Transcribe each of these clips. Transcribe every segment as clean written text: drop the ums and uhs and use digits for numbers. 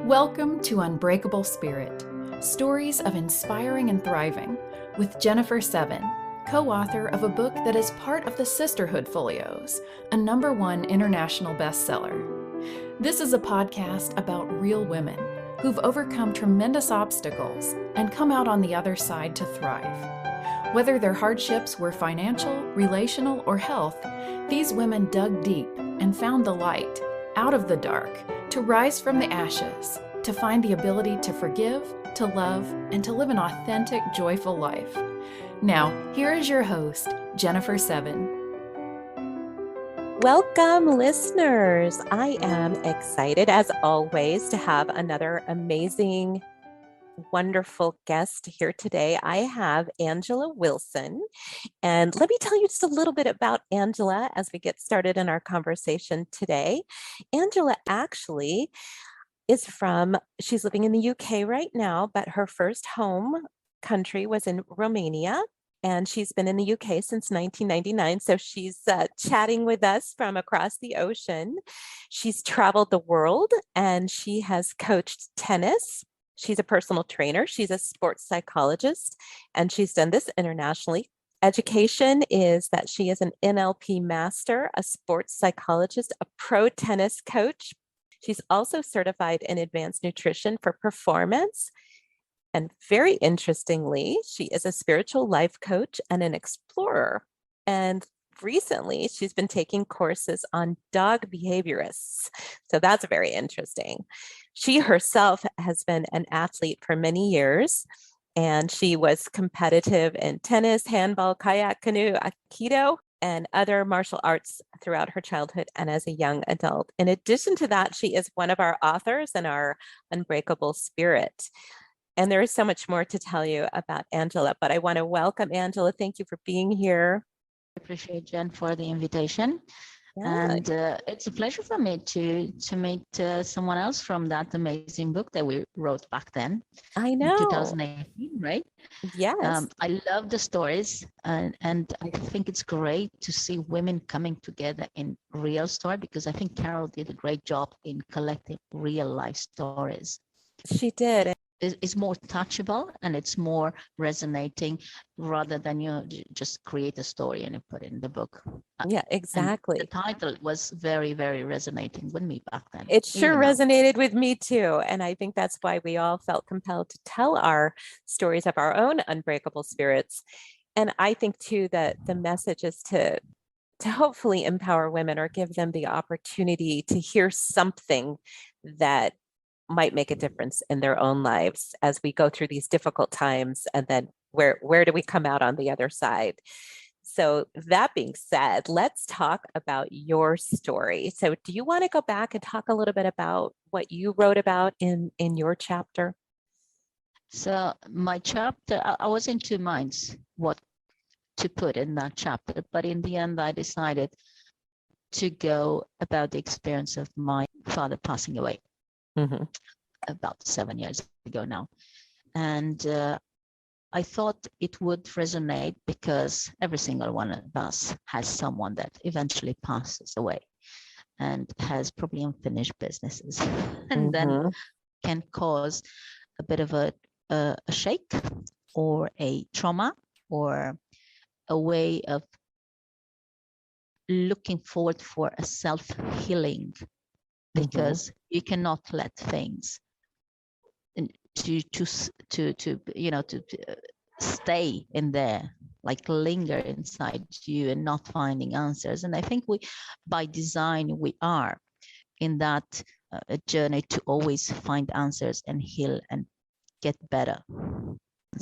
Welcome to Unbreakable Spirit, Stories of Inspiring and Thriving, with Jennifer Seven, co-author of a book that is part of the Sisterhood Folios, a #1 international bestseller. This is a podcast about real women who've overcome tremendous obstacles and come out on the other side to thrive. Whether their hardships were financial, relational, or health, these women dug deep and found the light out of the dark to rise from the ashes, to find the ability to forgive, to love, and to live an authentic, joyful life. Now, here is your host, Jennifer Seven. Welcome, listeners. I am excited, as always, to have another amazing, wonderful guest here today. I have Angela Wilson. And let me tell you just a little bit about Angela as we get started in our conversation today. Angela actually she's living in the UK right now, but her first home country was in Romania. And she's been in the UK since 1999. So she's chatting with us from across the ocean. She's traveled the world and she has coached tennis. She's a personal trainer. She's a sports psychologist, and she's done this internationally. Education is that she is an NLP master, a sports psychologist, a pro tennis coach. She's also certified in advanced nutrition for performance. And very interestingly, she is a spiritual life coach and an explorer. And recently, she's been taking courses on dog behaviorists. So that's very interesting. She herself has been an athlete for many years, and she was competitive in tennis, handball, kayak, canoe, aikido, and other martial arts throughout her childhood and as a young adult. In addition to that, she is one of our authors in our Unbreakable Spirit. And there is so much more to tell you about Angela, but I want to welcome Angela. Thank you for being here. I appreciate Jen for the invitation. Yeah. And it's a pleasure for me to meet someone else from that amazing book that we wrote back then. I know. In 2018, right? Yes. I love the stories, and I think it's great to see women coming together in real story, because I think Carol did a great job in collecting real life stories. She did. It's more touchable and it's more resonating, rather than just create a story and you put it in the book. Yeah, exactly. And the title was very, very resonating with me back then. It sure resonated with me too. And I think that's why we all felt compelled to tell our stories of our own unbreakable spirits. And I think too that the message is to hopefully empower women or give them the opportunity to hear something that might make a difference in their own lives as we go through these difficult times. And then where do we come out on the other side? So that being said, let's talk about your story. So do you want to go back and talk a little bit about what you wrote about in your chapter? So my chapter, I was in two minds what to put in that chapter, but in the end, I decided to go about the experience of my father passing away. Mm-hmm. About 7 years ago now. And I thought it would resonate because every single one of us has someone that eventually passes away and has probably unfinished businesses and then can cause a bit of a shake or a trauma or a way of looking forward for a self-healing, because you cannot let things to stay in there, like linger inside you and not finding answers. And I think by design, we are in that journey to always find answers and heal and get better.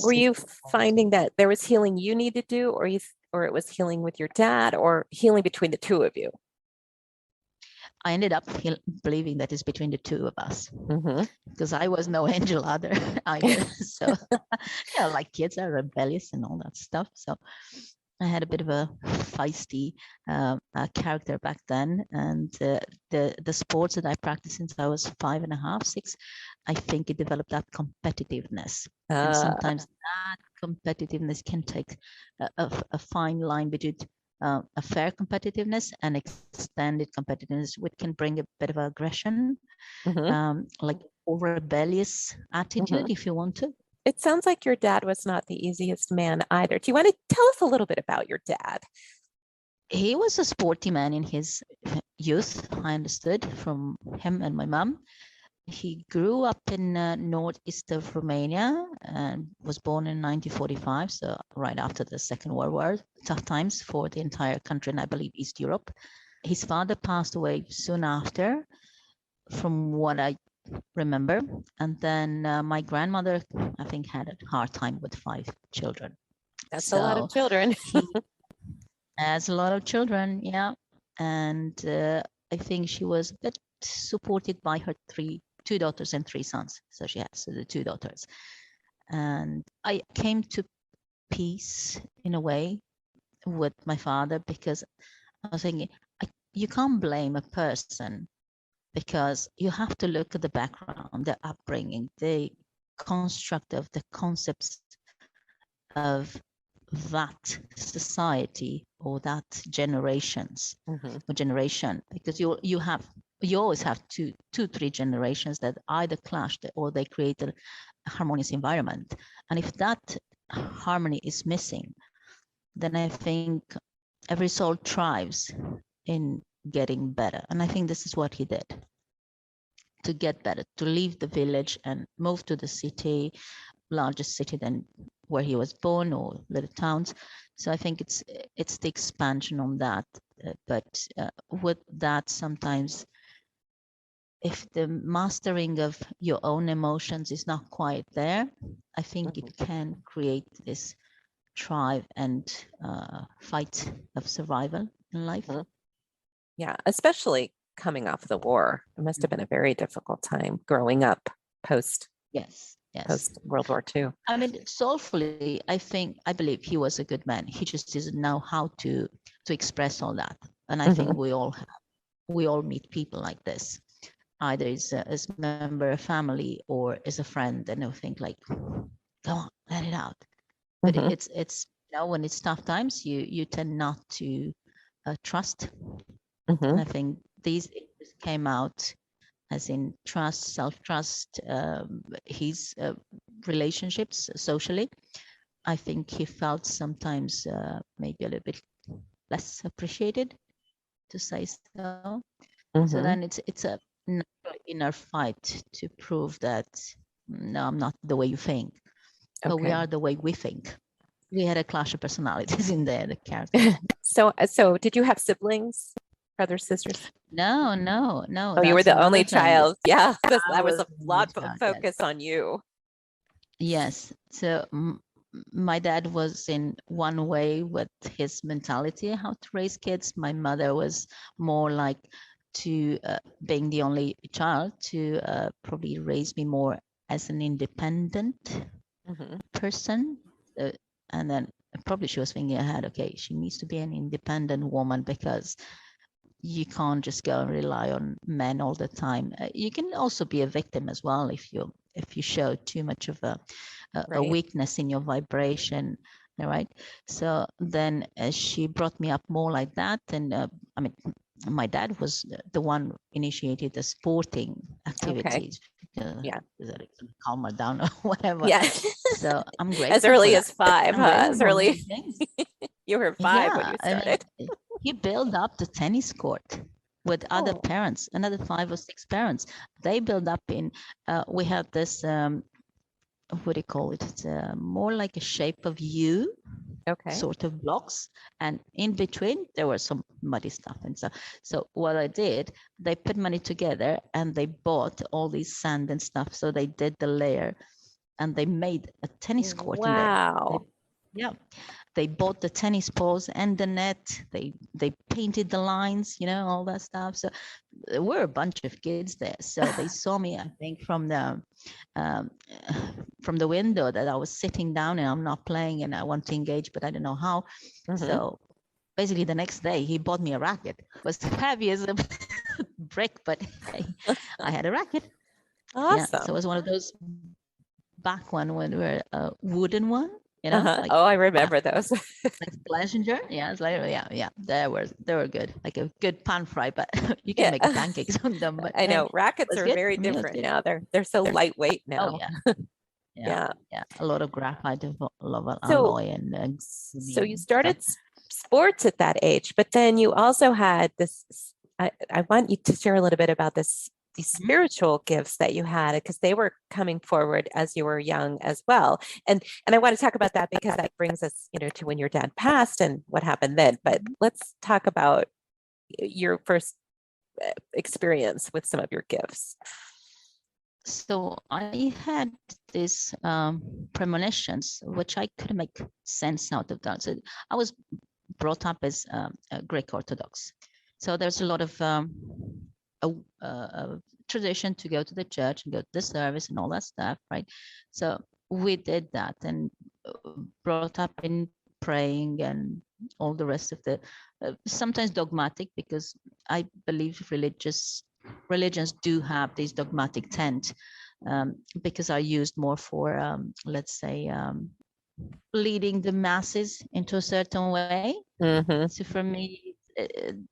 Were you finding that there was healing you need to do, or it was healing with your dad, or healing between the two of you? I ended up believing that it's between the two of us, because I was no angel either. So, like kids are rebellious and all that stuff. So I had a bit of a feisty character back then. And the sports that I practiced since I was 5.5, 6, I think it developed that competitiveness. And sometimes that competitiveness can take a fine line between a fair competitiveness and extended competitiveness, which can bring a bit of aggression, like or rebellious attitude, if you want to. It sounds like your dad was not the easiest man either. Do you want to tell us a little bit about your dad? He was a sporty man in his youth, I understood from him and my mom. He grew up in northeast of Romania and was born in 1945, so right after the Second World War. Tough times for the entire country, and I believe East Europe. His father passed away soon after, from what I remember. And then my grandmother, I think, had a hard time with 5 children. That's a lot of children. He has a lot of children, yeah. And I think she was a bit supported by her 2 daughters and 3 sons. So she has the 2 daughters. And I came to peace in a way with my father, because I was thinking, you can't blame a person, because you have to look at the background, the upbringing, the construct of the concepts of that society or that generation, because you always have 2-3 generations that either clashed or they created a harmonious environment. And if that harmony is missing, then I think every soul thrives in getting better. And I think this is what he did, to get better, to leave the village and move to the city, largest city than where he was born, or little towns. So I think it's the expansion on that. But with that, sometimes if the mastering of your own emotions is not quite there, I think it can create this drive and fight of survival in life. Yeah, especially coming off the war. It must have been a very difficult time growing up post World War II. I mean, soulfully, I believe he was a good man. He just doesn't know how to express all that. And I think we all meet people like this, either as a member of family or as a friend, and they'll think like, come on, let it out. But it's when it's tough times, you tend not to trust. And I think these came out as in trust, self-trust, his relationships socially. I think he felt sometimes maybe a little bit less appreciated, to say so. So then it's a inner fight to prove that, no, I'm not the way you think, but we are the way we think. We had a clash of personalities in there, the characters. So did you have siblings? Brothers, sisters? No. Oh, you were the only child. Yeah, that was a lot of focus on you. Yes. So my dad was in one way with his mentality, how to raise kids. My mother was more like to being the only child, to probably raise me more as an independent person. And then probably she was thinking ahead, okay, she needs to be an independent woman, because you can't just go and rely on men all the time. You can also be a victim as well if you show too much of a weakness in your vibration, right? So then she brought me up more like that. And I mean, my dad was the one initiated the sporting activities. That it can calm her down or whatever. Yeah. So I'm grateful. As early as 5, huh? As early. You were 5 when you started. I mean, he built up the tennis court with other parents, another 5 or 6 parents. They built up in, we had this, what do you call it? It's more like a shape of U, sort of blocks. And in between, there was some muddy stuff. And so what I did, they put money together and they bought all these sand and stuff. So they did the layer and they made a tennis court in there. They bought the tennis balls and the net. They painted the lines, all that stuff. So there were a bunch of kids there. So they saw me, I think, from the window, that I was sitting down and I'm not playing and I want to engage, but I don't know how. So basically the next day he bought me a racket. It was heavy as a brick, but I had a racket. Awesome. So it was one of those back when we were a wooden one. you know, Uh-huh. like Oh, I remember those. like Pleasure. Yeah, it's like yeah. They were good, like a good pan fry, but you can Yeah. make pancakes on them. But I hey, know rackets was are good very for me. It was different good. now. They're so lightweight Oh now. yeah, yeah, Yeah. yeah. A lot of graphite, a lot of So alloy, and so you chromium stuff. started sports at that age, but then you also had this. I want you to share a little bit about these Mhm. spiritual gifts that you had because they were coming forward as you were young as well. And I want to talk about that because that brings us, to when your dad passed and what happened then. But Mhm. let's talk about your first experience with some of your gifts. So I had these premonitions, which I couldn't make sense out of that. So I was brought up as Greek Orthodox. So there's a lot of a, tradition to go to the church and go to the service and all that stuff, right? So we did that and brought up in praying and all the rest of the sometimes dogmatic, because I believe religions do have this dogmatic tent, because are used more for let's say leading the masses into a certain way. Mm-hmm. So for me,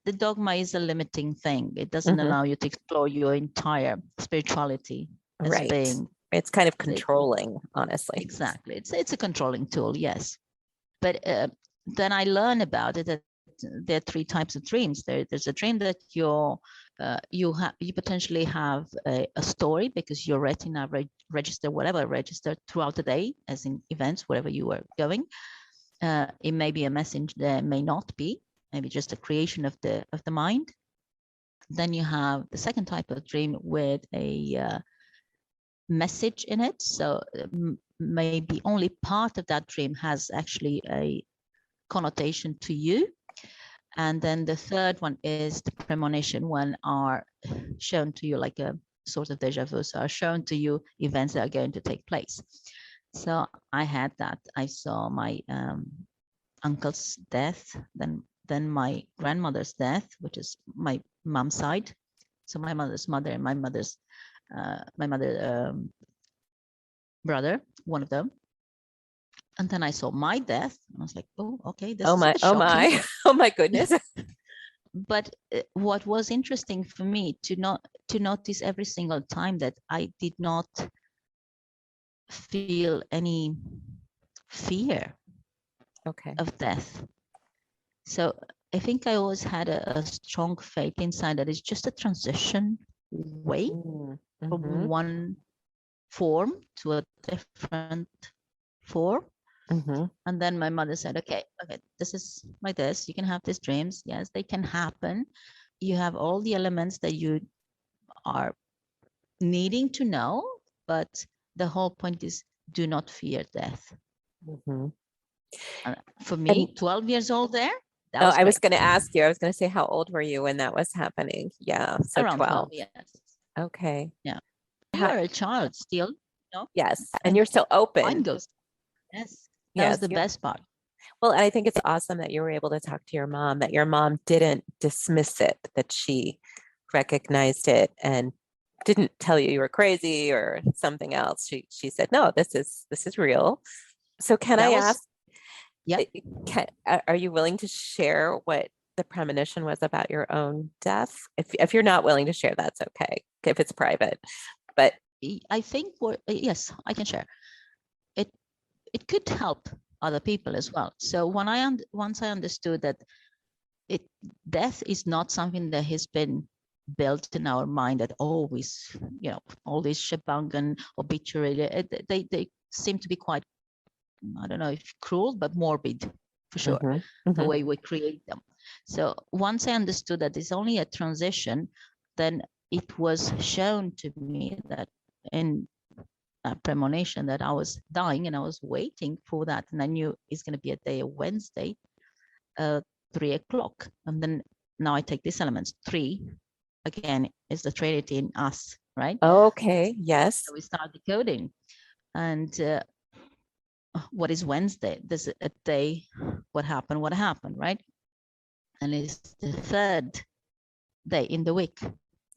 the dogma is a limiting thing. It doesn't Mm-hmm. allow you to explore your entire spirituality as a Right. being. It's kind of It- controlling, honestly. exactly. It's a controlling tool, yes. But then I learn about it that there are three types of dreams. There's a dream that you potentially have a story because your retina register throughout the day, as in events wherever you are going. It may be a message, there may not be, maybe just a creation of the mind. Then you have the second type of dream with a message in it. So maybe only part of that dream has actually a connotation to you. And then the third one is the premonition, when are shown to you like a sort of deja vu, so are shown to you events that are going to take place. So I had that. I saw my uncle's death, then my grandmother's death, which is my mom's side. So my mother's mother and my mother's brother, one of them. And then I saw my death. And I was like, oh, okay, this Oh is a my, bit oh shocking. my, oh my goodness. But what was interesting for me to notice every single time that I did not feel any fear Okay. of death. So I think I always had a strong faith inside that it's just a transition way Mm-hmm. from one form to a different form. Mm-hmm. And then my mother said, okay, this is like this. You can have these dreams. Yes, they can happen. You have all the elements that you are needing to know, but the whole point is do not fear death. Mm-hmm. For And me, 12 years old there, that oh, was I was great. going to ask you, I was going to say, how old were you when that was happening? Yeah. So Around 12, 12. yes. Okay. Yeah. You are a child still, Yes. And and you're still mind open. goes. Yes. That was Yes. the best part. Well, and I think it's awesome that you were able to talk to your mom, that your mom didn't dismiss it, that she recognized it and didn't tell you were crazy or something else. She said, no, this is real. So can I That was, ask, yeah. are you willing to share what the premonition was about your own death? If you're not willing to share, that's okay, if it's private. But I think yes, I can share. It could help other people as well. So once I understood that death is not something that has been built in our mind, that always, all these shabangan obituary, they seem to be quite, I don't know if cruel, but morbid for sure, mhm, the mhm, way we create them. So once I understood that it's only a transition, then it was shown to me that in a premonition that I was dying and I was waiting for that. And I knew it's going to be a day of Wednesday, 3 o'clock. And then now I take these elements. 3, again, is the Trinity in us, right? okay, yes. So we start decoding. And what is Wednesday? There's a day, what happened, right? And it's the third day in the week.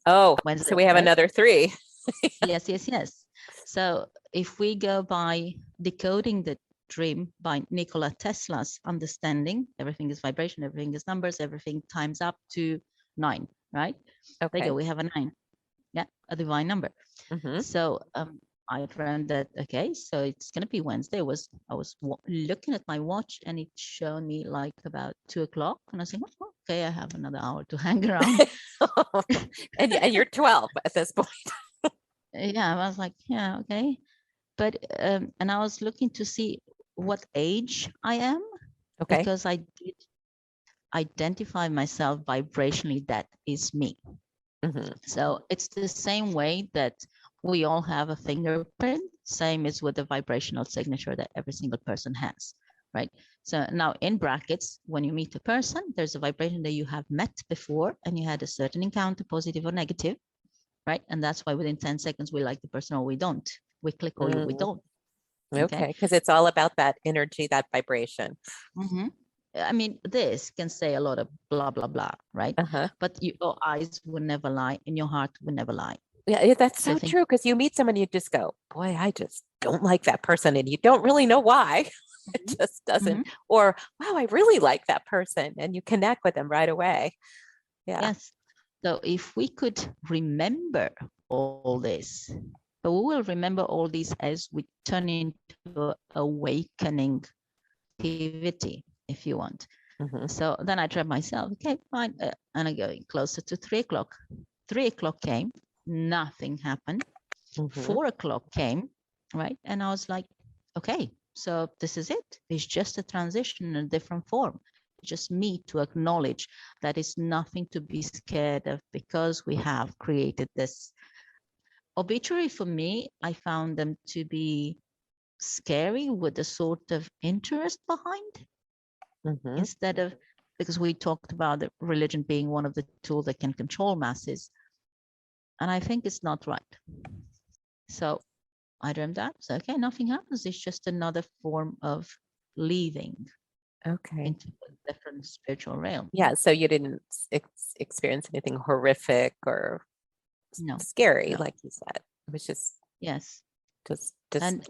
Oh, Wednesday, so we have right? another 3. Yes. So if we go by decoding Dream by Nikola Tesla's understanding. Everything is vibration, everything is numbers, everything times up to 9, right? There you Okay. go, we have a 9. Yeah, a divine number. Mm-hmm. So I dreamt that, okay, so it's going to be Wednesday. I was looking at my watch and it showed me like about 2:00. And I was saying, well, okay, I have another hour to hang around. and you're 12 at this point. Yeah, I was like, yeah, okay. But, and I was looking to see what age I am, Okay. because I did identify myself vibrationally, that is me. Mm-hmm. So it's the same way that we all have a fingerprint, same as with the vibrational signature that every single person has, right? So now in brackets, when you meet a person, there's a vibration that you have met before and you had a certain encounter, positive or negative, right? And that's why within 10 seconds, we like the person or we don't. We click or we don't. Okay, because it's all about that energy, that vibration. Mm-hmm. I mean, this can say a lot of blah, blah, blah, right? Uh-huh. But your eyes will never lie and your heart will never lie. Yeah, that's So so I think- true. Because you meet someone, you just go, boy, I just don't like that person. And you don't really know why. It just doesn't. Or, wow, I really like that person. And you connect with them right away. Yeah. Yes. So if we could remember all this, but we will remember all this as we turn into awakening activity, if you want. Mm-hmm. So then I tried myself, okay, fine. And I go closer to 3:00. 3:00 came, nothing happened. Mm-hmm. 4:00 came, right? And I was like, okay, so this is it. It's just a transition in a different form. Just me to acknowledge that it's nothing to be scared of, because we have created this. Obituary, for me, I found them to be scary with a sort of interest behind, Mm-hmm. instead of, because we talked about the religion being one of the tools that can control masses. And I think it's not right. So I dreamt that. So, okay, nothing happens. It's just another form of leaving Okay. into a different spiritual realm. Yeah. So you didn't experience anything horrific or No. scary, No. like you said. It was just Yes. just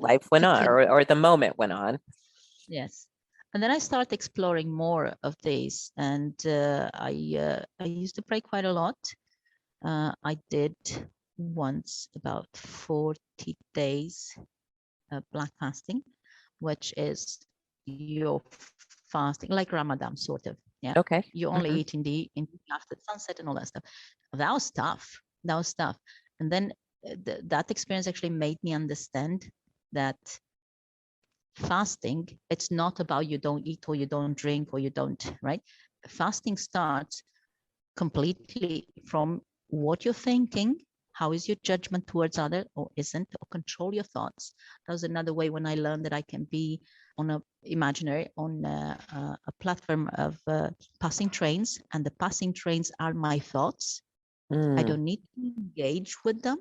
life went on, or the moment went on. Yes. And then I started exploring more of these, and I used to pray quite a lot. I did once about 40 days black fasting, which is your fasting, like Ramadan, sort of. Yeah. Okay. You only eat in the after sunset and all that stuff. That was tough. That was tough. And then that experience actually made me understand that fasting, it's not about you don't eat or you don't drink or you don't, right? Fasting starts completely from what you're thinking. How is your judgment towards other, or isn't, or control your thoughts. That was another way when I learned that I can be on a imaginary, on a platform of passing trains, and the passing trains are my thoughts. I don't need to engage with them,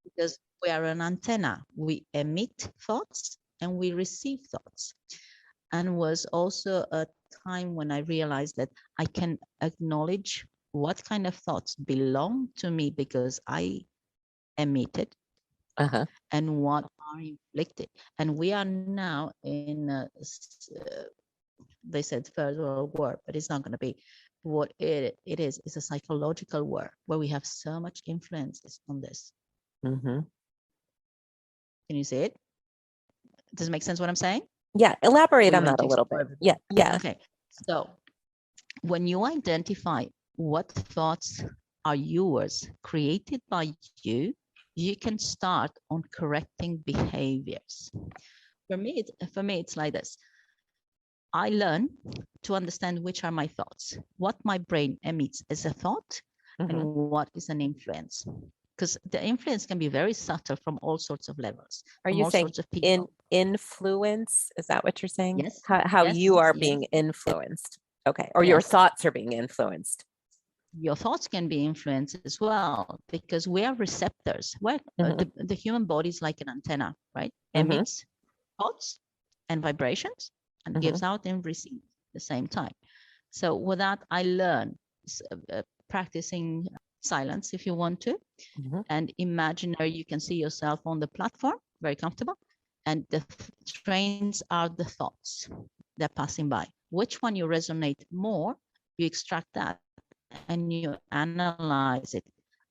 because we are an antenna. We emit thoughts and we receive thoughts. And was also a time when I realized that I can acknowledge what kind of thoughts belong to me because I emitted, and what are inflicted. And we are now in they said third world war, but it's not going to be. What it is a psychological war where we have so much influences on this. Can you see it? Does it make sense what I'm saying? Yeah, elaborate on that a little bit. Yeah. Okay. So when you identify what thoughts are yours, created by you, you can start on correcting behaviors. For me, it's like this. I learn to understand which are my thoughts, what my brain emits as a thought, and what is an influence. Because the influence can be very subtle from all sorts of levels. Are you saying influence? Is that what you're saying? Yes. How you are being influenced. Okay. Or your thoughts are being influenced. Your thoughts can be influenced as well, because we are receptors. The human body is like an antenna, right? Emits thoughts and vibrations and gives out and receives at the same time. So with that, I learn practicing silence if you want to, and imaginary, you can see yourself on the platform, very comfortable, And the trains are the thoughts that are passing by. Which one you resonate more, you extract that and you analyze it.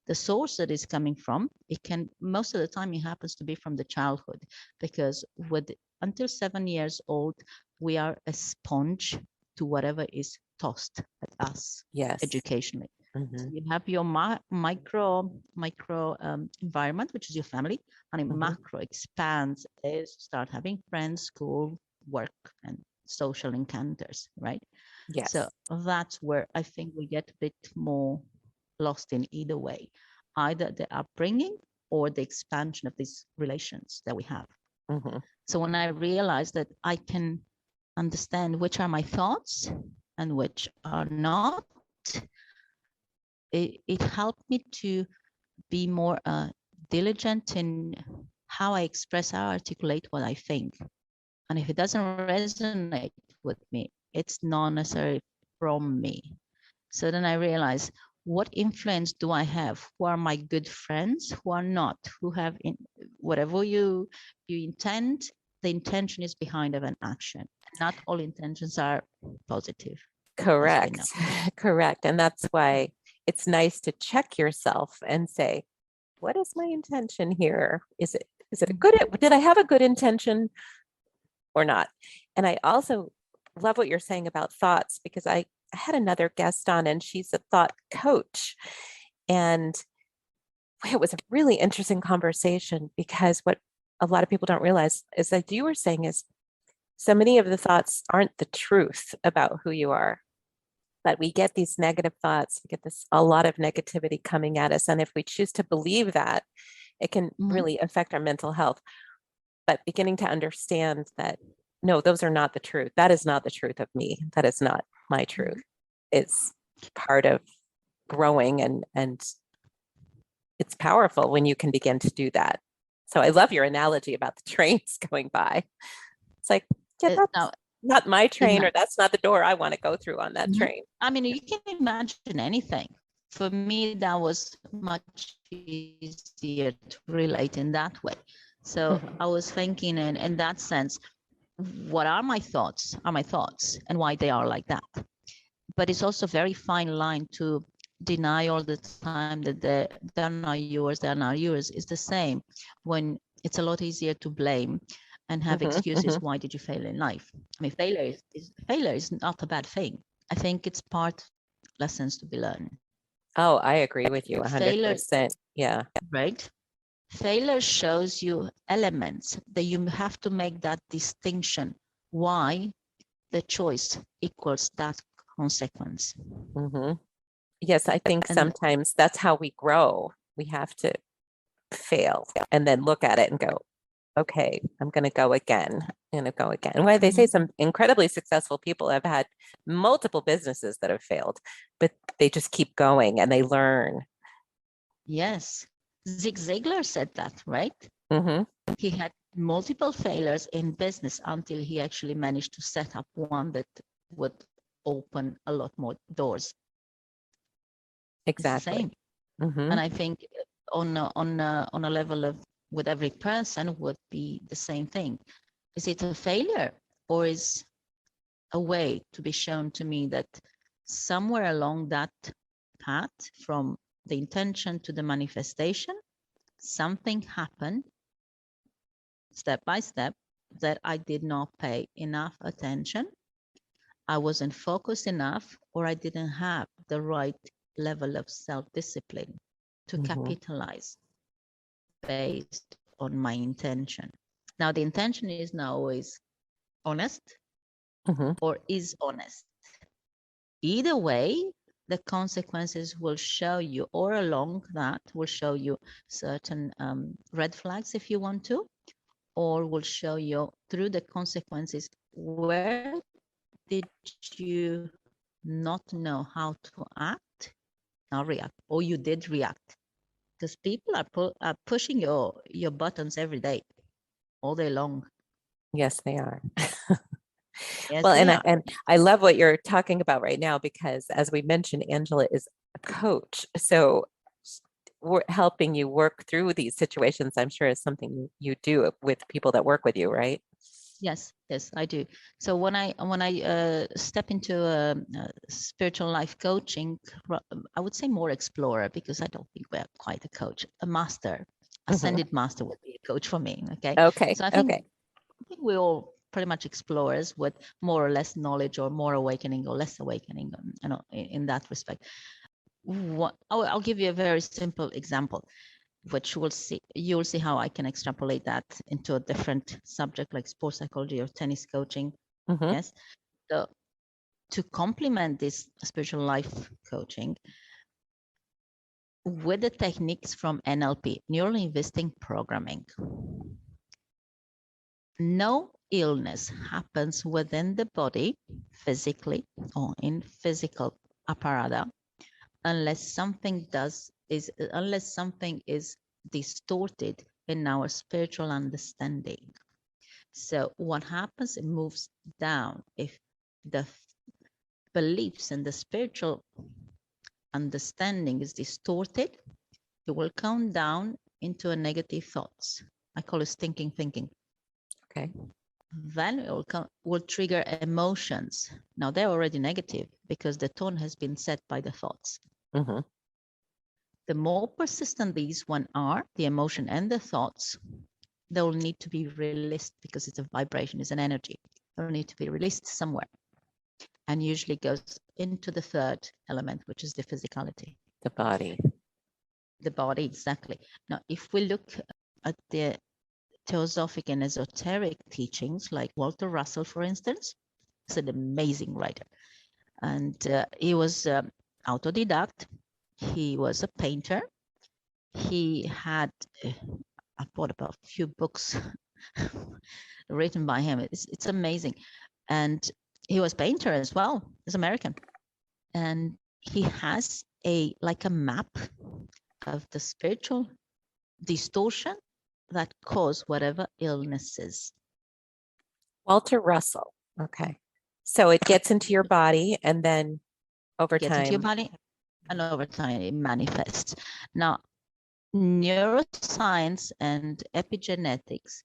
The source that is coming from, it can, most of the time it happens to be from the childhood, because until 7 years old, we are a sponge to whatever is tossed at us. Yes. Educationally. So you have your micro environment, which is your family, and it macro expands as you start having friends, school, work, and social encounters, right? Yes. So that's where I think we get a bit more lost in either way, either the upbringing or the expansion of these relations that we have. So when I realized that I can understand which are my thoughts and which are not, it helped me to be more diligent in how I express, how I articulate what I think. And if it doesn't resonate with me, it's not necessarily from me. So then I realize, what influence do I have? Who are my good friends? Who are not? Who have whatever you intend, the intention is behind of an action. Not all intentions are positive. Correct. Correct. And that's why it's nice to check yourself and say, what is my intention here? Is it a good, did I have a good intention or not? And I also love what you're saying about thoughts, because I had another guest on and she's a thought coach. And it was a really interesting conversation, because what a lot of people don't realize is that you were saying is so many of the thoughts aren't the truth about who you are. But we get these negative thoughts, we get a lot of negativity coming at us. And if we choose to believe that, it can really affect our mental health. But beginning to understand that, no, those are not the truth. That is not the truth of me. That is not my truth. It's part of growing, and it's powerful when you can begin to do that. So I love your analogy about the trains going by. It's like, yeah, that's not my train, or that's not the door I want to go through on that train. I mean, you can imagine anything. For me, that was much easier to relate in that way. So I was thinking in that sense, what are my thoughts? Are my thoughts, and why they are like that. But it's also a very fine line to deny all the time that they're not yours, they're not yours. It's the same when it's a lot easier to blame and have excuses. Why did you fail in life? I mean, failure is not a bad thing. I think it's part lessons to be learned. Oh, I agree with you 100%. Yeah. Right. Failure shows you elements that you have to make that distinction. Why the choice equals that consequence. Yes, I think sometimes that's how we grow. We have to fail and then look at it and go, okay, I'm going to go again. I'm going to go again. And why they say some incredibly successful people have had multiple businesses that have failed, but they just keep going and they learn. Yes. Zig Ziglar said that, right? He had multiple failures in business until he actually managed to set up one that would open a lot more doors. Exactly. And I think on a level of with every person would be the same thing. Is it a failure, or is a way to be shown to me that somewhere along that path, from the intention to the manifestation, something happened step by step that I did not pay enough attention, I wasn't focused enough, or I didn't have the right level of self-discipline to capitalize based on my intention. Now, the intention is not always honest or is honest. Either way, the consequences will show you, or along that will show you certain red flags if you want to, or will show you through the consequences where did you not know how to act, not react, or you did react. Because people are pushing your buttons every day, all day long. Yes, they are. Yes, well, they are. and I love what you're talking about right now, because as we mentioned, Angela is a coach. So helping you work through these situations, I'm sure is something you do with people that work with you, right? Yes, I do. So when I step into spiritual life coaching, I would say more explorer, because I don't think we're quite a coach. A master, ascended master would be a coach for me. Okay. Okay. So I think we're all pretty much explorers with more or less knowledge, or more awakening or less awakening, in that respect. I'll give you a very simple example, which you'll see how I can extrapolate that into a different subject like sports psychology or tennis coaching. Yes. So to complement this spiritual life coaching with the techniques from NLP, neural linguistic programming, no illness happens within the body physically or in physical apparatus unless something is distorted in our spiritual understanding. So what happens, it moves down. If the beliefs and the spiritual understanding is distorted, it will come down into a negative thoughts. I call it stinking thinking. Okay. Then it will trigger emotions. Now they're already negative because the tone has been set by the thoughts. The more persistent these one are, the emotion and the thoughts, they will need to be released, because it's a vibration, it's an energy. They'll need to be released somewhere, and usually goes into the third element, which is the physicality. The body. The body, exactly. Now, if we look at the theosophic and esoteric teachings, like Walter Russell, for instance, is an amazing writer. And he was autodidact. He was a painter. He had, I bought about a few books written by him. It's amazing. And he was painter as well. He's American. And he has like a map of the spiritual distortion that cause whatever illnesses. Walter Russell. Okay. So it gets into your body, and then over Gets time. into your body, and over time it manifests. Now, neuroscience and epigenetics,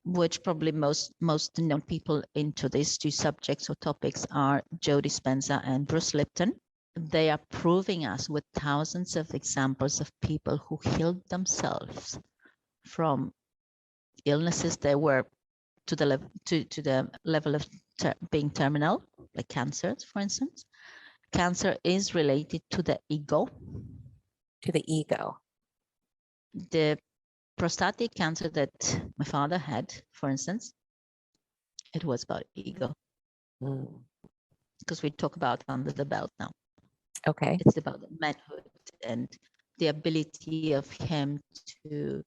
which probably most known people into these two subjects or topics are Joe Dispenza and Bruce Lipton. They are proving us with thousands of examples of people who healed themselves from illnesses that were to the level of being terminal, like cancer, for instance. Cancer is related to the ego. To the ego. The prostatic cancer that my father had, for instance, it was about ego. Because we talk about under the belt now. Okay. It's about manhood and the ability of him to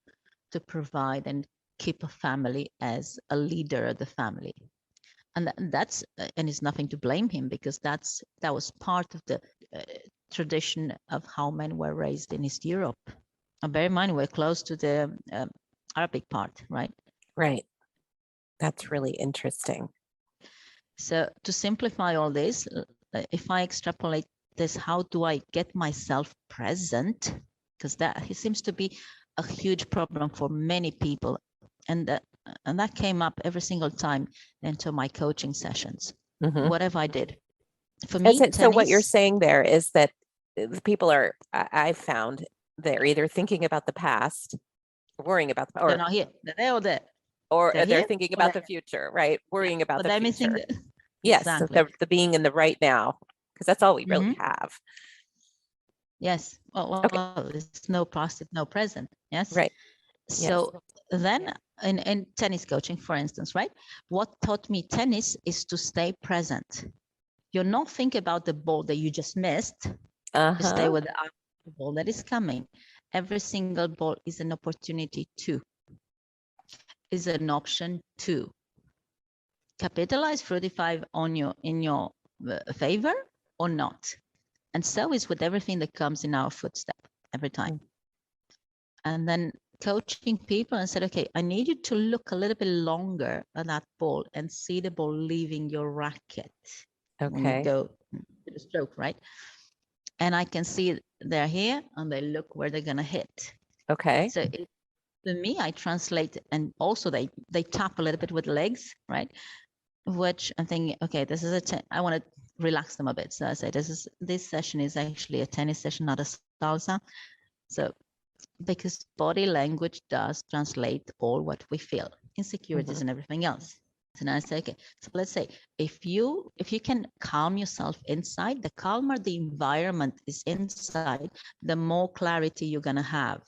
provide and keep a family as a leader of the family. And that's, and it's nothing to blame him, because that was part of the tradition of how men were raised in East Europe. And bear in mind, we're close to the Arabic part, right? Right. That's really interesting. So to simplify all this, if I extrapolate this, how do I get myself present? Because that seems to be a huge problem for many people. And that came up every single time into my coaching sessions, whatever I did. For me, so what you're saying there is that the people are, I've found, they're either thinking about the past, worrying about the, or they're not here, they're there, or they're thinking about the future, right? Worrying about the future. Missing yes, exactly. So the being in the right now, because that's all we really have. Yes. Well, there's no past, no present. Yes. Right. So then in tennis coaching, for instance, right? What taught me tennis is to stay present. You're not thinking about the ball that you just missed. Stay with the ball that is coming. Every single ball is an opportunity to, is an option to capitalize 35 on in your favor or not. And so is with everything that comes in our footstep every time. And then coaching people and said, okay, I need you to look a little bit longer at that ball and see the ball leaving your racket when you go to the stroke, right? and I can see they're here and they look where they're going to hit. Okay. So for me, I translate, and also they tap a little bit with legs, right? Which I'm thinking, okay, this is I want to relax them a bit. So I say, this session is actually a tennis session, not a salsa. So because body language does translate all what we feel, insecurities and everything else. So now I say, okay, so let's say if you can calm yourself inside, the calmer the environment is inside, the more clarity you're gonna have,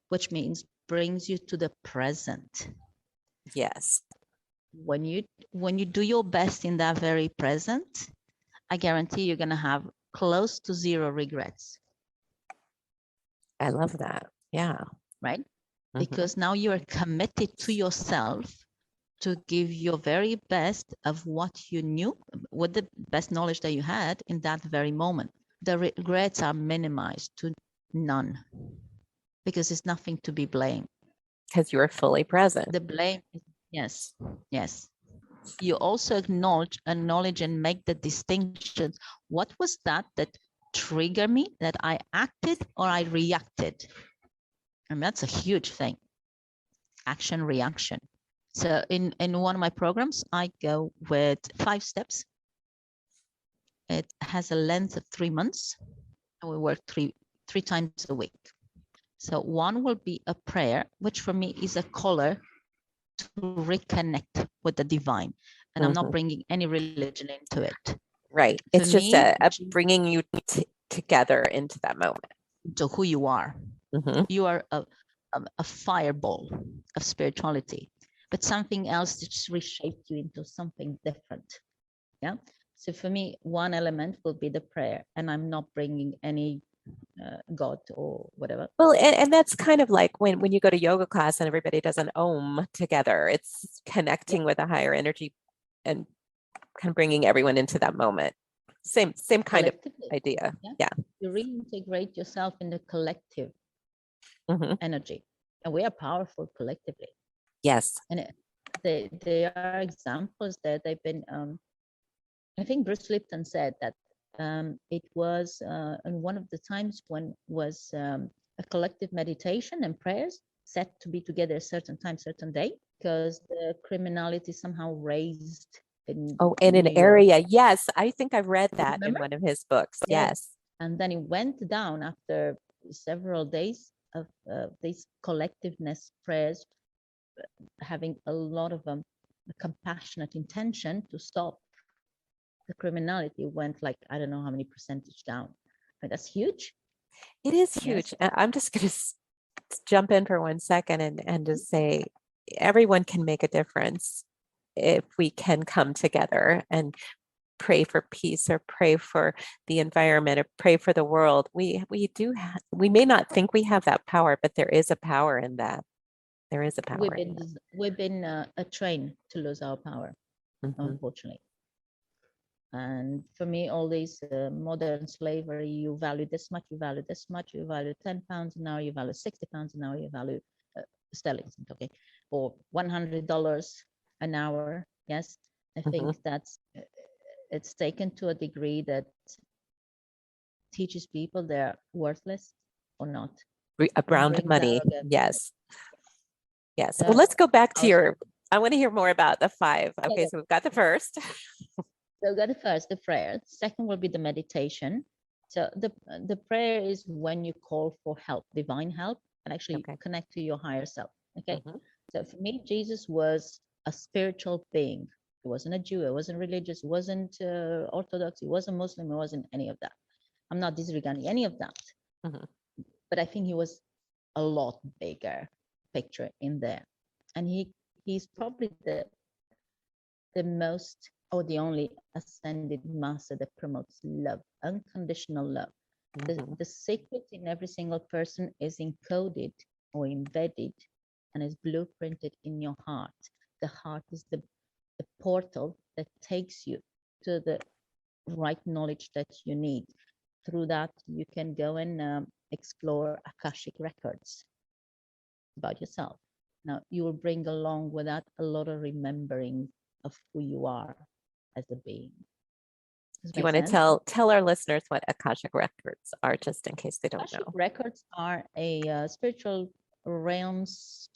which means brings you to the present. Yes. When you do your best in that very present, I guarantee you're gonna have close to zero regrets. I love that. Yeah. Right? Because now you are committed to yourself to give your very best of what you knew, with the best knowledge that you had in that very moment. The regrets are minimized to none because it's nothing to be blamed. Because you are fully present. The blame, yes. You also acknowledge and make the distinctions. What was that triggered me, that I acted or I reacted? And that's a huge thing. Action, reaction. So in one of my programs, I go with 5 steps. It has a length of 3 months, and we work three times a week. So one will be a prayer, which for me is a color to reconnect with the divine. And I'm not bringing any religion into it. Right. For it's just me, a bringing you together into that moment. To who you are. You are a fireball of spirituality, but something else just reshaped you into something different. Yeah. So for me, one element will be the prayer, and I'm not bringing any God or whatever. Well, and that's kind of like when you go to yoga class and everybody does an om together. It's connecting with a higher energy and kind of bringing everyone into that moment. Same kind of idea. Yeah. You reintegrate yourself in the collective energy, and we are powerful collectively. Yes. And they are examples that they've been. I think Bruce Lipton said that it was in one of the times when was a collective meditation and prayers set to be together a certain time, certain day, because the criminality somehow raised in an New area. York. Yes, I think I've read that in one of his books. Yes. And then it went down after several days of these collectiveness prayers, having a lot of compassionate intention to stop the criminality, went like, I don't know how many percentage down. But that's huge. It is huge. Yes. I'm just going to jump in for 1 second and just say everyone can make a difference if we can come together and pray for peace or pray for the environment or pray for the world. We may not think we have that power, but there is a power in that. There is a power. We've been trained to lose our power, unfortunately. And for me, all these modern slavery, you value this much, you value this much, you value 10 pounds an hour, you value 60 pounds an hour, you value sterling, okay, or $100 an hour. Yes, I think that's it's taken to a degree that teaches people they're worthless or not. Around money. Yes. Yes. Well, let's go back to I want to hear more about the 5. Okay, so we've got the first. So got the first, the prayer. Second will be the meditation. So the prayer is when you call for help, divine help, and actually connect to your higher self. Okay. So for me, Jesus was a spiritual being. He wasn't a Jew. He wasn't religious. He wasn't Orthodox. He wasn't Muslim. He wasn't any of that. I'm not disregarding any of that. But I think he was a lot bigger picture in there. And he's probably the most or the only ascended master that promotes love, unconditional love. The secret in every single person is encoded or embedded and is blueprinted in your heart. The heart is the portal that takes you to the right knowledge that you need. Through that, you can go and explore Akashic records about yourself. Now, you will bring along with that a lot of remembering of who you are as a being. Does it Do you make want to sense? tell our listeners what Akashic records are, just in case they don't Akashic know? records are a spiritual realms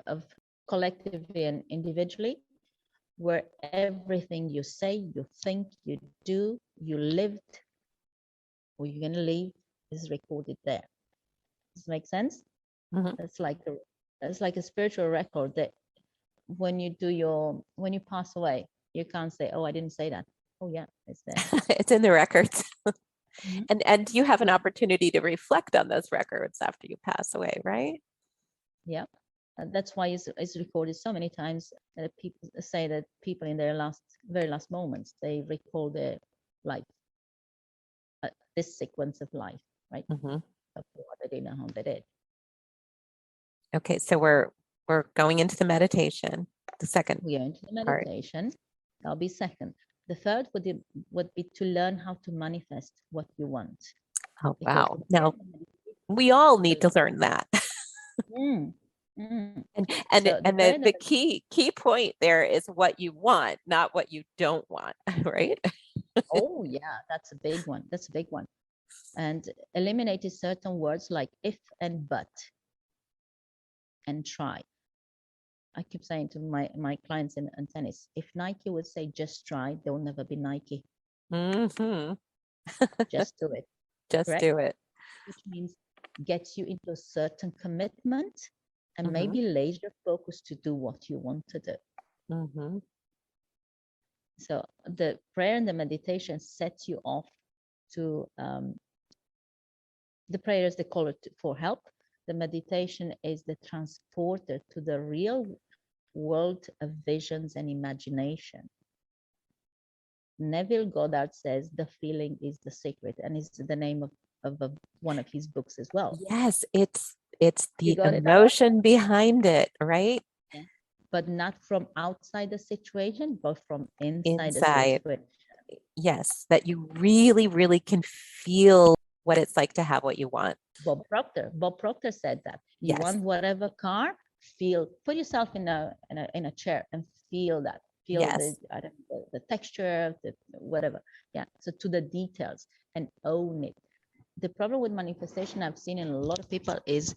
of collectively and individually, where everything you say, you think, you do, you lived, or you're going to leave is recorded there. Does it make sense? Mhm. It's like a spiritual record that when you pass away, you can't say, oh, I didn't say that. Oh yeah, it's there. It's in the records. Mhm. And you have an opportunity to reflect on those records after you pass away, right? Yeah. And that's why it's recorded so many times. People say that people in their very last moments, they recall their life, this sequence of life, right? Mhm. Of what they did and how they did. Okay, so we're going into the meditation, the second We are into the part. meditation. That'll be second. The third would be to learn how to manifest what you want. Oh, Because wow. Now, we all need to learn that. Mm, mm. And So the and prayer the key point there is what you want, not what you don't want, right? oh yeah, that's a big one. That's a big one. And eliminated certain words like if and but and try. I keep saying to my clients in tennis, if Nike would say just try, they'll never be Nike. Hmm. Just do it. Just Correct? do it. Which means gets you into a certain commitment and Mhm. maybe laser focus to do what you want to do. Mhm. So the prayer and the meditation sets you off to the prayer is the call for help. The meditation is the transporter to the real world of visions and imagination. Neville Goddard says the feeling is the secret, and it's the name of one of his books as well. Yes, it's You the got it? emotion behind it, right? Yeah. But not from outside the situation, but from inside the Inside. situation. Yes, that you really, really can feel what it's like to have what you want. Bob Proctor said that. You Yes. want whatever car, put yourself in a chair and feel that. Feel Yes. the texture, the whatever. Yeah. So to the details and own it. The problem with manifestation I've seen in a lot of people is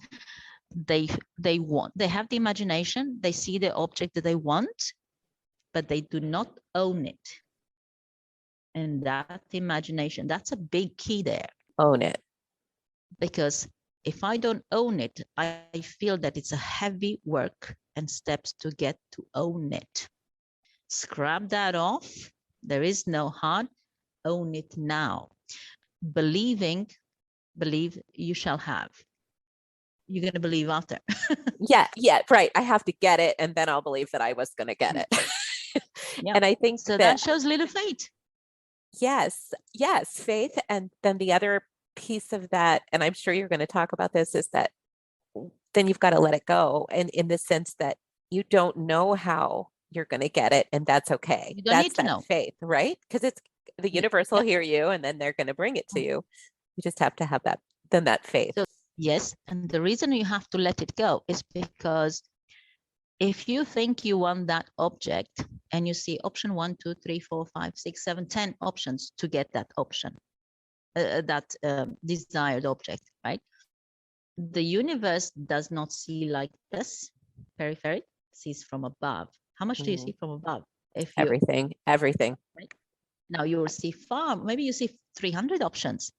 they have the imagination, they see the object that they want, but they do not own it. And that imagination, that's a big key there. Own it. Because if I don't own it, I feel that it's a heavy work and steps to get to own it. Scrap that off. There is no hard. Own it now. Believe you shall have. You're going to believe after. Yeah, right. I have to get it, and then I'll believe that I was going to get it. Yeah. And I think so that shows little faith. Yes, faith. And then the other piece of that, and I'm sure you're going to talk about this, is that then you've got to let it go. And in the sense that you don't know how you're going to get it, and that's okay. You don't That's need to that know. faith, right? Because it's the universe will hear you, and then they're going to bring it to you. You just have to have that faith. So, yes, and the reason you have to let it go is because if you think you want that object and you see option 1, 2, 3, 4, 5, 6, 7, 10 options to get that option, that desired object, right? The universe does not see like this, periphery, sees from above. How much do you see from above? If you Everything. right? Now you will see maybe you see 300 options.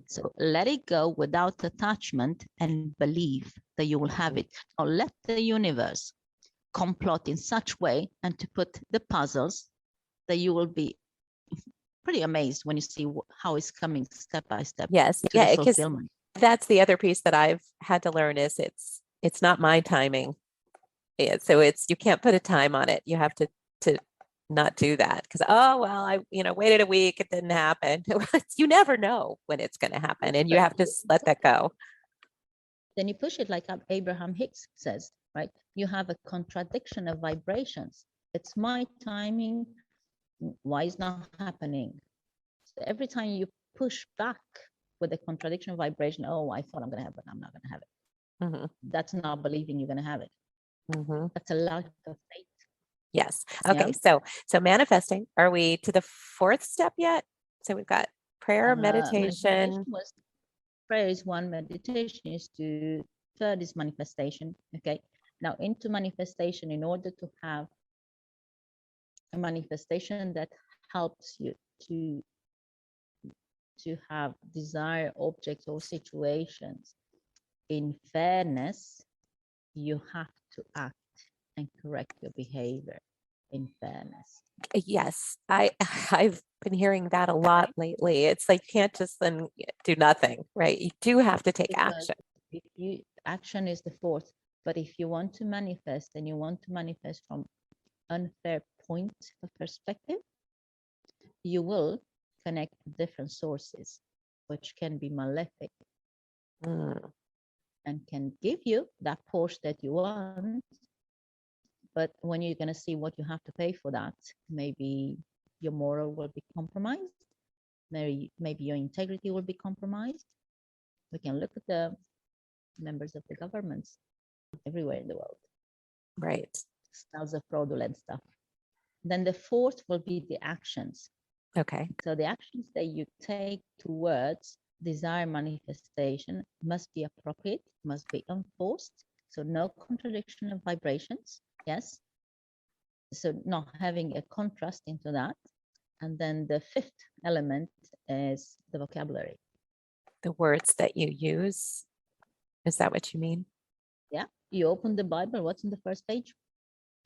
So let it go without attachment and believe that you will have it. Now let the universe complot in such way and to put the puzzles that you will be pretty amazed when you see how it's coming step by step. Yes. Yeah, because that's the other piece that I've had to learn is it's not my timing. So you can't put a time on it. You have to not do that because I waited a week, it didn't happen. You never know when it's going to happen, and you have to let that go. Then you push it like Abraham Hicks says, right? You have a contradiction of vibrations. It's my timing. Why is not happening? So every time you push back with a contradiction of vibration, I thought I'm going to have it, I'm not going to have it. Mm-hmm. That's not believing you're going to have it. Mm-hmm. That's a lack of faith. Yes. Okay. Yeah. So manifesting. Are we to the fourth step yet? So we've got prayer, meditation. Was prayer is one, meditation is two, third is manifestation. Okay. Now into manifestation, in order to have a manifestation that helps you to have desired objects or situations in fairness, you have to act and correct your behavior in fairness. Yes, I've been hearing that a lot lately. It's like you can't just then do nothing, right? You do have to take action. If action is the fourth, but if you want to manifest and you want to manifest from unfair point of perspective, you will connect different sources, which can be malefic and can give you that Porsche that you want. But when you're going to see what you have to pay for that, maybe your moral will be compromised. Maybe your integrity will be compromised. We can look at the members of the governments everywhere in the world. Right. Smells of fraudulent stuff. Then the fourth will be the actions. Okay. So the actions that you take towards desire manifestation must be appropriate, must be enforced. So no contradiction of vibrations. Yes. So not having a contrast into that. And then the fifth element is the vocabulary. The words that you use. Is that what you mean? Yeah. You open the Bible. What's on the first page?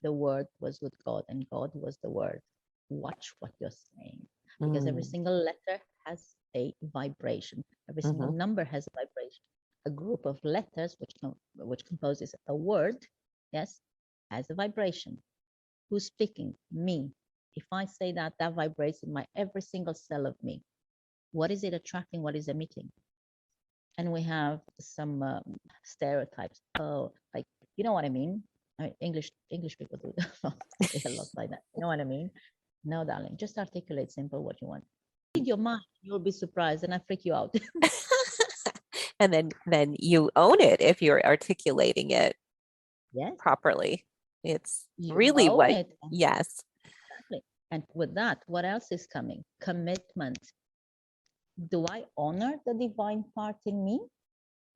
The word was with God and God was the word. Watch what you're saying, because every single letter has a vibration. Every single number has a vibration. A group of letters, which composes a word, yes, has a vibration. Who's speaking? Me. If I say that, that vibrates in my every single cell of me. What is it attracting? What is emitting? And we have some stereotypes. Oh, like, you know what I mean? I mean, English people do a lot like that. You know what I mean? No, darling, just articulate simple what you want. Read your mind, you'll be surprised, and I freak you out. And then you own it if you're articulating it properly. It's You really own what, it. yes. Exactly. And with that, what else is coming? Commitment. Do I honor the divine part in me?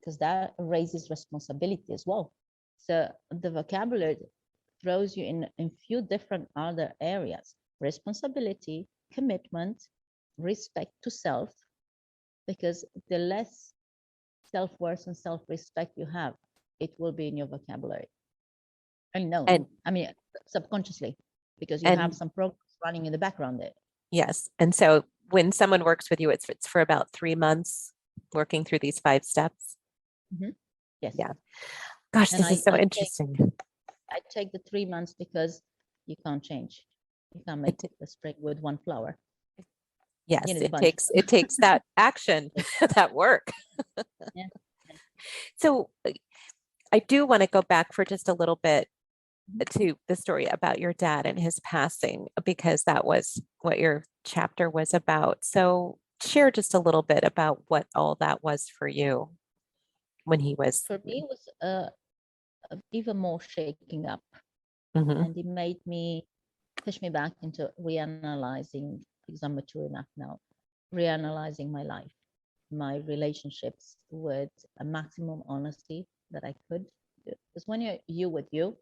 Because that raises responsibility as well. So the vocabulary throws you in a few different other areas: responsibility, commitment, respect to self, because the less self-worth and self-respect you have, it will be in your vocabulary. I mean, subconsciously, because you have some programs running in the background there. Yes. And so when someone works with you, it's for about 3 months working through these 5 steps. Yes. Yeah. Gosh, this is so interesting. I take the 3 months because you can't change. You can't make a spring with one flower. Yes, it takes that action, that work. Yeah. So I do want to go back for just a little bit to the story about your dad and his passing, because that was what your chapter was about. So share just a little bit about what all that was for you when he was. For me, it was even more shaking up. Mm-hmm. And it made me push me back into reanalyzing, because I'm mature enough now, reanalyzing my life, my relationships with a maximum honesty that I could do. Because when you're you with you,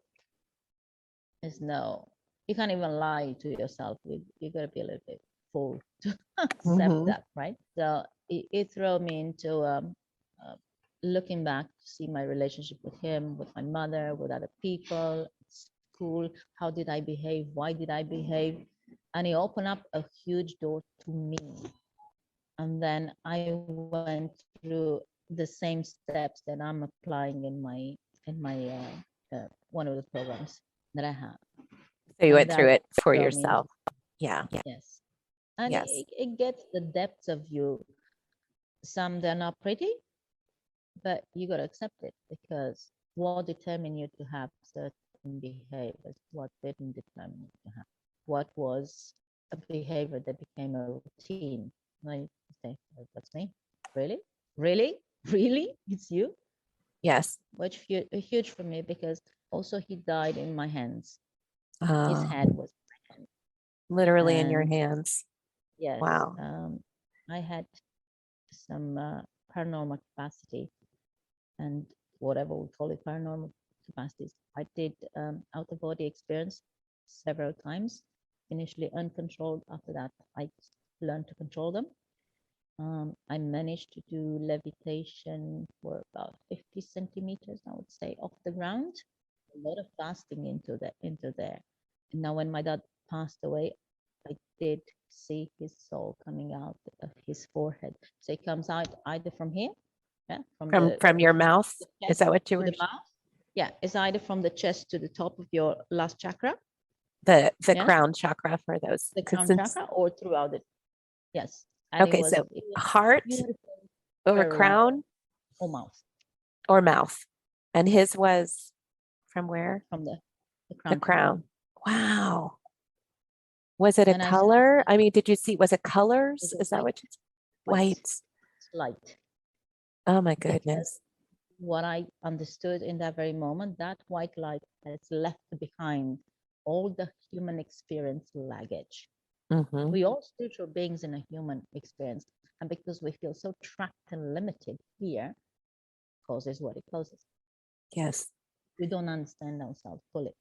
there's you can't even lie to yourself. You got to be a little bit full to accept that, right? So it threw me into looking back to see my relationship with him, with my mother, with other people, school. How did I behave? Why did I behave? And it opened up a huge door to me. And then I went through the same steps that I'm applying in my one of the programs that I have. So you went through it for yourself. Yeah. Yes. And it gets the depths of you. Some they're not pretty, but you got to accept it, because what determined you to have certain behaviors? What didn't determine you to have? What was a behavior that became a routine? Like, say, that's me. Really? Really? Really? It's you? Yes. Which huge for me, because also he died in my hands. His head was in my hands. Literally in your hands. Yes. Wow. I had some paranormal capacity, and whatever we call it, paranormal capacities. I did out-of-body experience several times, initially uncontrolled. After that, I learned to control them. I managed to do levitation for about 50 centimeters, I would say, off the ground. A lot of fasting into there. And now, when my dad passed away, I did see his soul coming out of his forehead. So it comes out either from here, yeah, From your mouth? Is that what you to were? the mouth. Yeah, it's either from the chest to the top of your last chakra, The yeah, crown chakra for those. the crown chakra, or throughout it. Yes. And Okay, so it was heart beautiful, over very crown or mouth, or mouth. And his was from where? from the The crown. crown. Wow. Was it a And I said, color? I mean, did you see, was it colors? It was Is that what you white. White. light. Oh my Because goodness. what I understood in that very moment, that white light has left behind all the human experience luggage. Hmm. We all spiritual beings in a human experience. And because we feel so trapped and limited here, causes what it causes. Yes. We don't understand ourselves fully.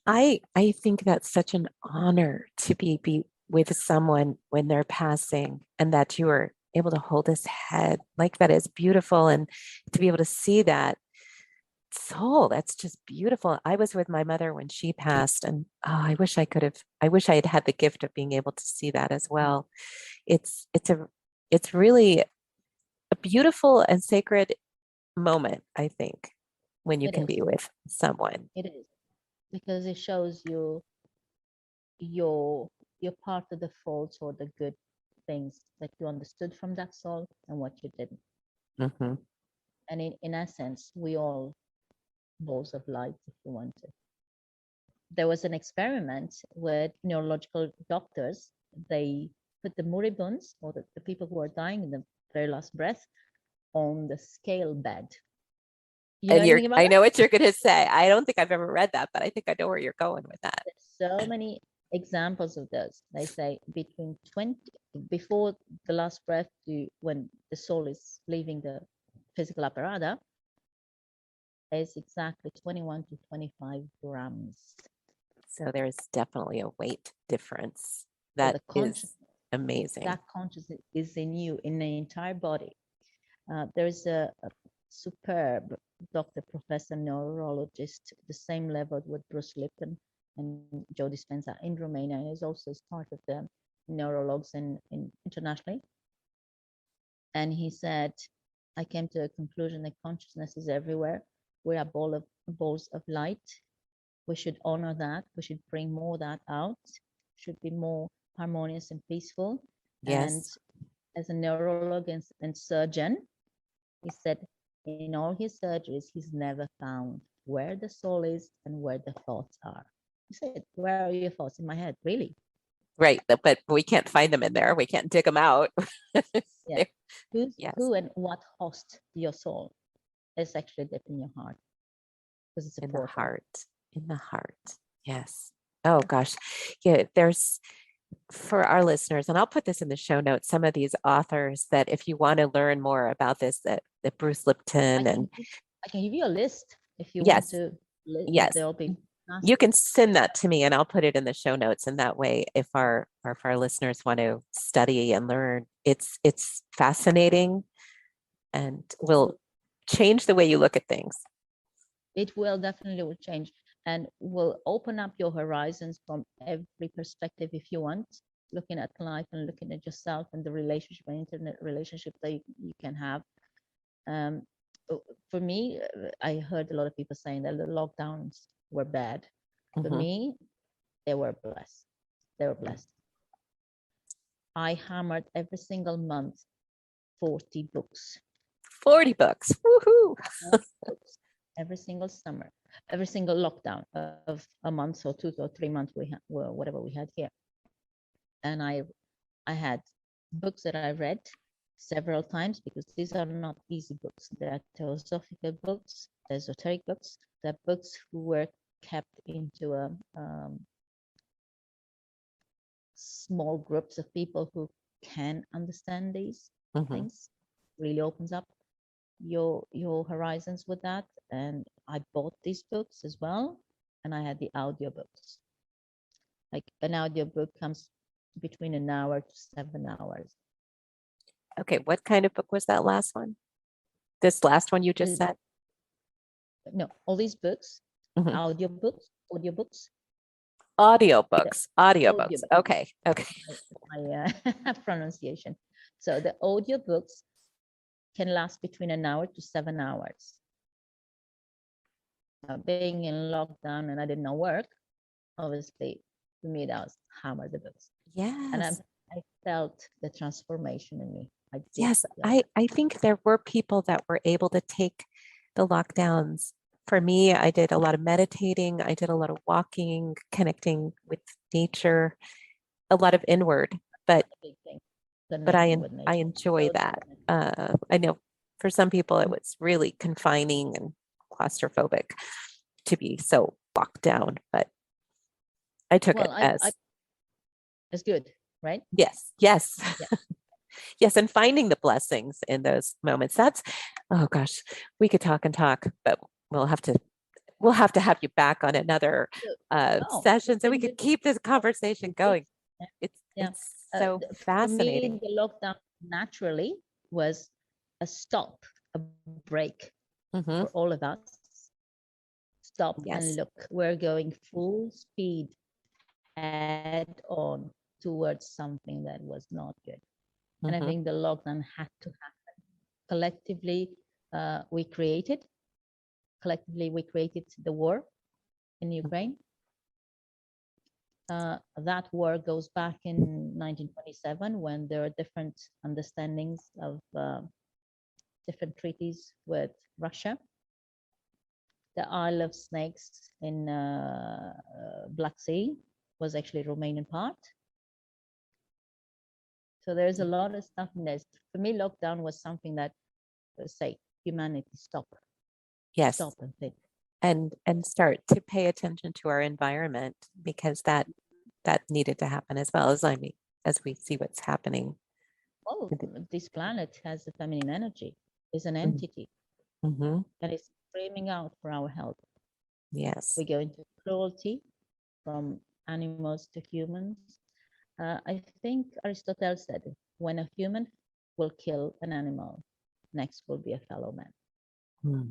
I think that's such an honor to be with someone when they're passing, and that you were able to hold his head. Like, that is beautiful, and to be able to see that soul, that's just beautiful. I was with my mother when she passed, and I wish I had had the gift of being able to see that as well. It's really a beautiful and sacred moment, I think, when you It can is. be with someone. It is. Because it shows you you're part of the faults or the good things that you understood from that soul and what you didn't. Hmm. And in essence, we all balls of light, if you want to. There was an experiment with neurological doctors. They put the moribunds, or the people who are dying in the very last breath, on the scale bed. You know anything about I that? know what you're going to say. I don't think I've ever read that, but I think I know where you're going with that. There's so many examples of this. They say between 20, before the last breath, to when the soul is leaving the physical apparatus, is exactly 21 to 25 grams. So there's definitely a weight difference. So That the is consciousness, amazing. that consciousness is in you, in the entire body. There's a superb doctor, professor, neurologist, the same level with Bruce Lipton and Joe Dispenza in Romania, and is also part of the neurologues in internationally. And he said, I came to a conclusion that consciousness is everywhere. We are balls of light. We should honor that. We should bring more of that out. Should be more harmonious and peaceful. Yes. And as a neurologist and surgeon, he said in all his surgeries, he's never found where the soul is and where the thoughts are. He said, where are your thoughts? In my head, really? Right. But we can't find them in there. We can't dig them out. Yeah. Yes. Who and what hosts your soul is actually deep in your heart. Because it's In the important. heart. In the heart. Yes. Oh gosh. Yeah, there's, for our listeners, and I'll put this in the show notes, some of these authors that if you want to learn more about this, that Bruce Lipton and I can give you a list if you yes, want to. yes, They'll be you can send that to me and I'll put it in the show notes. And that way, if our listeners want to study and learn, it's fascinating and will change the way you look at things. It will definitely will change and will open up your horizons from every perspective if you want, looking at life and looking at yourself and the relationship and internet relationship that you can have. For me, I heard a lot of people saying that the lockdowns were bad. For me, they were blessed. They were blessed. I hammered every single month 40 books. 40 books. Woohoo! Every single summer, every single lockdown of a month or 2 or 3 months we had, well, whatever we had here. And I had books that I read several times because these are not easy books. They are philosophical books, esoteric books. They're books who were kept into a small groups of people who can understand these Mhm. things, really opens up your horizons with that. And I bought these books as well, and I had the audiobooks. Like an audiobook comes between an hour to 7 hours. Okay, what kind of book was that last one? This last one you just said? No, all these books, Mhm. audiobooks, Audiobooks. audiobook, Okay. my pronunciation. So the audiobooks can last between an hour to 7 hours. Being in lockdown and I did not work, obviously, for me, that was hammer the books. And Yes. I felt the transformation in me. I did Yes, feel that. I think there were people that were able to take the lockdowns. For me, I did a lot of meditating. I did a lot of walking, connecting with nature, a lot of inward. But A big thing, but connecting with nature. I enjoy So that. definitely. I know for some people it was really confining and claustrophobic to be so locked down, but I took it Well, as it's good, right? yes. Yeah. Yes, and finding the blessings in those moments. That's, oh gosh, we could talk and talk, but we'll have to have you back on another Oh, session so we can do could keep this conversation going. Yeah. It's Yeah. so For me, fascinating. the lockdown naturally was a stop, a break Hmm. for all of us. Stop and Yes. look. We're going full speed head on towards something that was not good. And I Hmm. think the lockdown had to happen. Collectively, we created. Collectively, we created the war in Ukraine. That war goes back in 1927 when there are different understandings of different treaties with Russia. The Isle of Snakes in Black Sea was actually Romanian part. So there's a lot of stuff in this. For me, lockdown was something that, say, humanity stop Yes. and think. And start to pay attention to our environment because that needed to happen as well as we see what's happening. Oh, this planet has a feminine energy, is an Mhm. entity Mm-hmm. that is screaming out for our help. Yes. We go into cruelty from animals to humans. I think Aristotle said, when a human will kill an animal, next will be a fellow man. Hmm.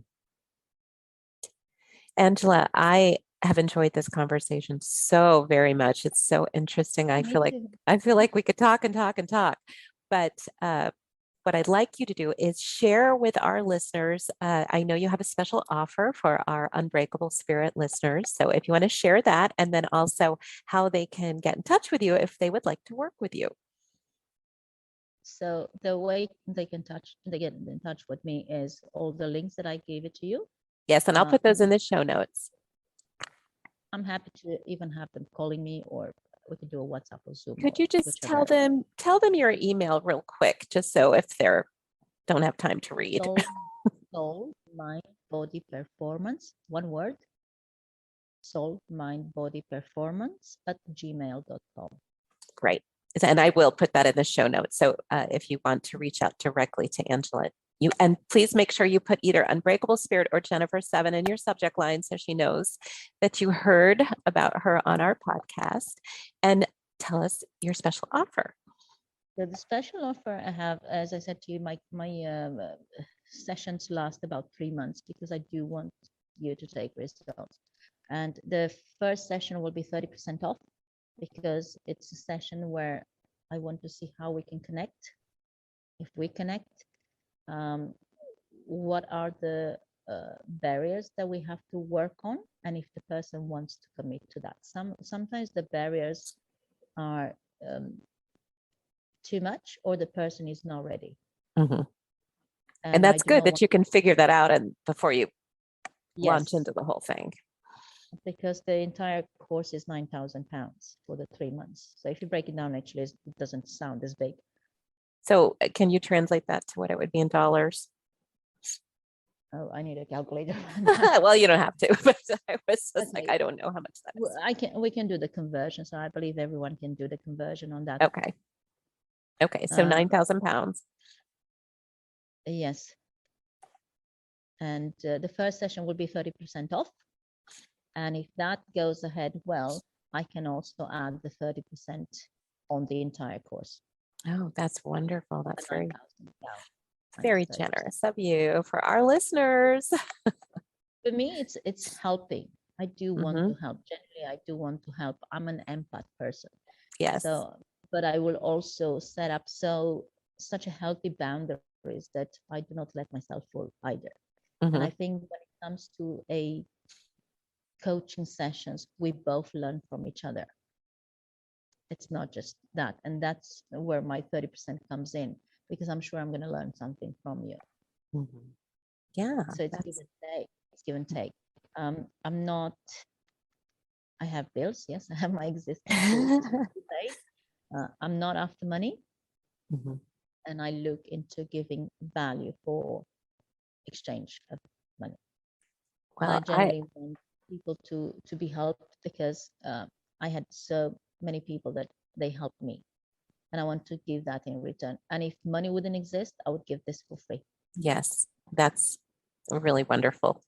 Angela, I have enjoyed this conversation so very much. It's so interesting. I Me too. feel like we could talk and talk and talk. But what I'd like you to do is share with our listeners. I know you have a special offer for our Unbreakable Spirit listeners. So if you want to share that, and then also how they can get in touch with you if they would like to work with you. So the way they get in touch with me is all the links that I gave it to you. Yes, and I'll put those in the show notes. I'm happy to even have them calling me, or we can do a WhatsApp or Zoom. Could or you just whichever. tell them your email real quick, just so if they're don't have time to read. Soul, mind, body, performance, one word. Soul, mind, body, performance at gmail.com. Great. And I will put that in the show notes. So if you want to reach out directly to Angela, and please make sure you put either Unbreakable Spirit or Jennifer 7 in your subject line so she knows that you heard about her on our podcast. And tell us your special offer. So the special offer I have, as I said to you, my sessions last about 3 months because I do want you to take results. And the first session will be 30% off because it's a session where I want to see how we can connect. If we connect, what are the barriers that we have to work on, and if the person wants to commit to that. Sometimes the barriers are too much, or the person is not ready. Mm-hmm. And that's good that you can figure that out and before you launch into the whole thing. Because the entire course is £9,000 for the 3 months. So if you break it down, actually, it doesn't sound as big. So can you translate that to what it would be in dollars? Oh, I need a calculator. Well, you don't have to, but I was just like, I don't know how much that is. We can do the conversion. So I believe everyone can do the conversion on that. Okay. Okay, so 9,000 pounds. Yes. And the first session will be 30% off. And if that goes ahead well, I can also add the 30% on the entire course. Oh, that's wonderful. That's very, 9,000 down. very generous of you for our listeners. For me, it's helping. I do want Mhm. to help. Generally, I do want to help. I'm an empath person. Yes. So, but I will also set up such a healthy boundaries that I do not let myself fall either. And I Mhm. think when it comes to a coaching sessions, we both learn from each other. It's not just that. And that's where my 30% comes in, because I'm sure I'm going to learn something from you. Mhm. Yeah, So it's give and take. It's give and take. I'm not, I have bills. Yes, I have my existing bills to pay. I'm not after money. Mhm. And I look into giving value for exchange of money. And I Well, generally want people to be helped, because I had so many people that they helped me, and I want to give that in return. And if money wouldn't exist, I would give this for free. yes, that's really wonderful.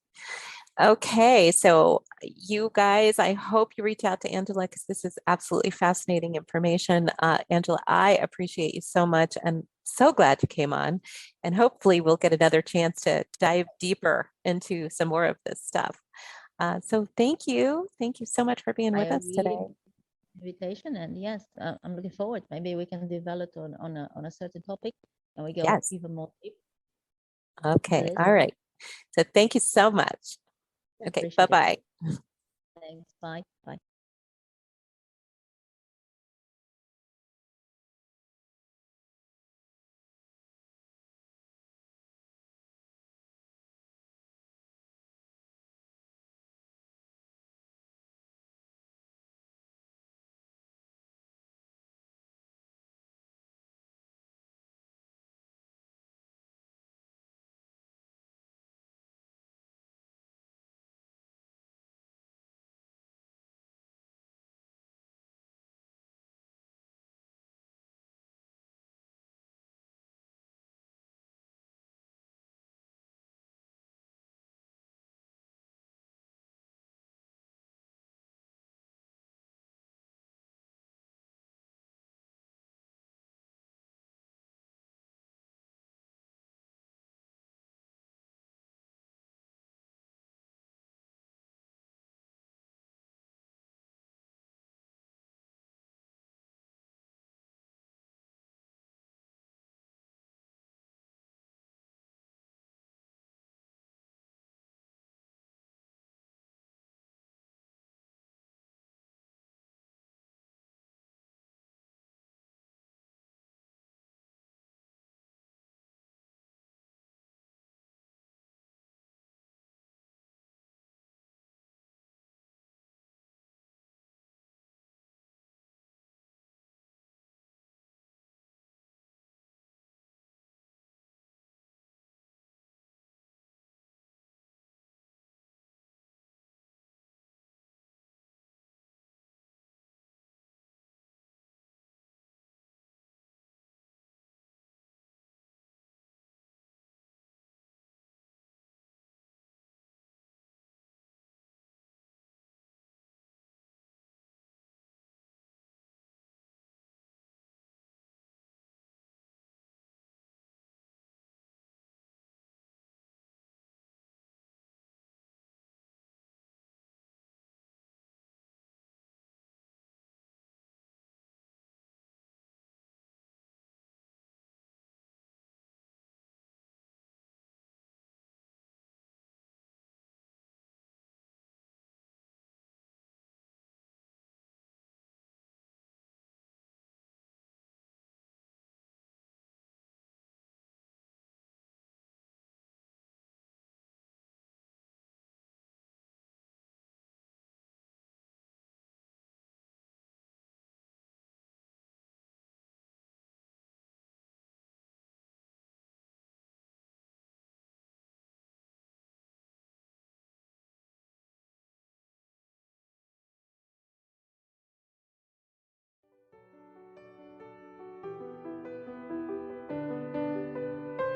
Okay, so you guys, I hope you reach out to Angela, because this is absolutely fascinating information. Angela, I appreciate you so much and so glad you came on. And hopefully we'll get another chance to dive deeper into some more of this stuff. So thank you. Thank you so much for being with I us really today. invitation, and yes, I'm looking forward. Maybe we can develop on a certain topic, and we go Yes. even more deep. Okay. It is All right. So thank you so much. Okay. appreciated. Bye-bye. Thanks. Bye. Bye.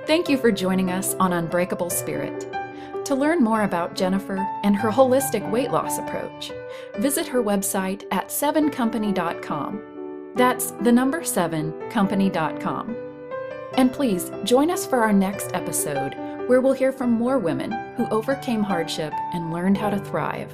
Thank you for joining us on Unbreakable Spirit. To learn more about Jennifer and her holistic weight loss approach, visit her website at 7company.com. That's the number 7company.com. And please join us for our next episode, where we'll hear from more women who overcame hardship and learned how to thrive.